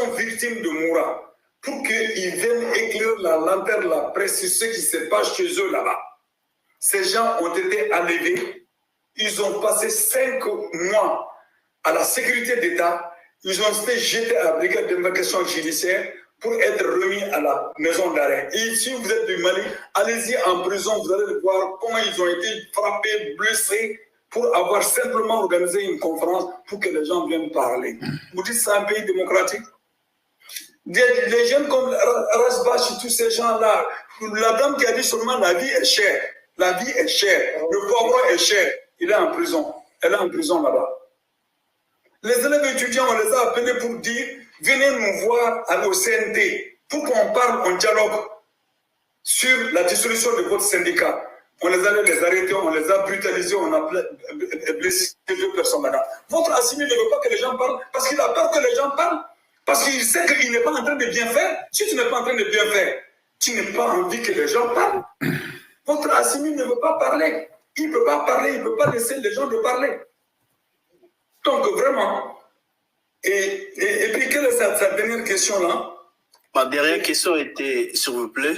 sont victimes de Moura, pour qu'ils viennent éclairer la lanterne, la presse sur ce qui se passe chez eux là-bas. Ces gens ont été enlevés. Ils ont passé 5 mois à la sécurité d'État. Ils ont été jetés à la brigade d'investigation judiciaire pour être remis à la maison d'arrêt. Et si vous êtes du Mali, allez-y en prison, vous allez voir comment ils ont été frappés, blessés, pour avoir simplement organisé une conférence pour que les gens viennent parler. Vous dites que c'est un pays démocratique? Les jeunes comme Rasbach, tous ces gens-là, la dame qui a dit seulement la vie est chère. La vie est chère. Le poivron est cher. Il est en prison. Elle est en prison là-bas. Les élèves étudiants, on les a appelés pour dire venez nous voir au CNT pour qu'on parle en dialogue sur la dissolution de votre syndicat. On les allait les arrêter, on les a brutalisés, on a blessé 2 personnes là-dedans. Votre Assimi ne veut pas que les gens parlent parce qu'il a peur que les gens parlent. Parce qu'il sait qu'il n'est pas en train de bien faire. Si tu n'es pas en train de bien faire, tu n'as pas envie que les gens parlent. Votre Assimi ne veut pas parler. Il ne peut pas parler, il ne peut pas laisser les gens de parler. Donc vraiment, et puis quelle est sa dernière question là? Ma dernière question était, s'il vous plaît,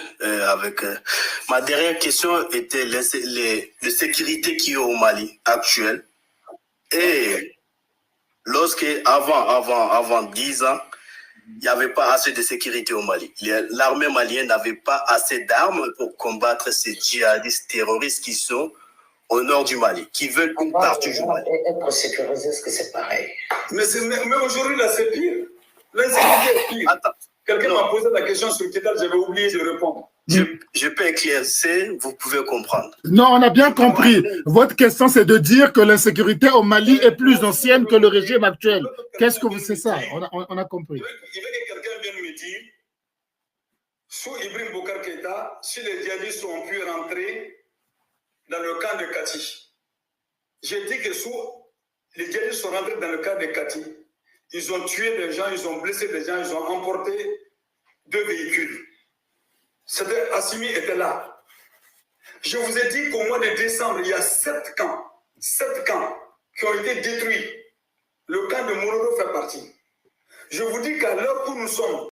ma dernière question était les sécurités qu'il y a au Mali actuel. Et lorsque, avant 10 ans, il n'y avait pas assez de sécurité au Mali. L'armée malienne n'avait pas assez d'armes pour combattre ces djihadistes terroristes qui sont au nord du Mali, qui veulent une partie du Mali. Être sécurisé, est-ce que c'est pareil? Mais aujourd'hui, là, c'est pire. L'insécurité est pire. Quelqu'un m'a posé la question sur Kidal, j'avais oublié de répondre. Je peux éclaircir, vous pouvez comprendre. Non, on a bien compris. Votre question, c'est de dire que l'insécurité au Mali est plus ancienne que le régime actuel. Qu'est-ce que c'est ça? On a compris. Il veut que quelqu'un vienne me dire, sous Ibrahim Boubacar Keïta, si les djihadistes ont pu rentrer dans le camp de Kati. J'ai dit que les djihadistes sont rentrés dans le camp de Kati. Ils ont tué des gens, ils ont blessé des gens, ils ont emporté 2 véhicules. Assimi était là. Je vous ai dit qu'au mois de décembre, il y a 7 camps qui ont été détruits. Le camp de Mororo fait partie. Je vous dis qu'à l'heure où nous sommes,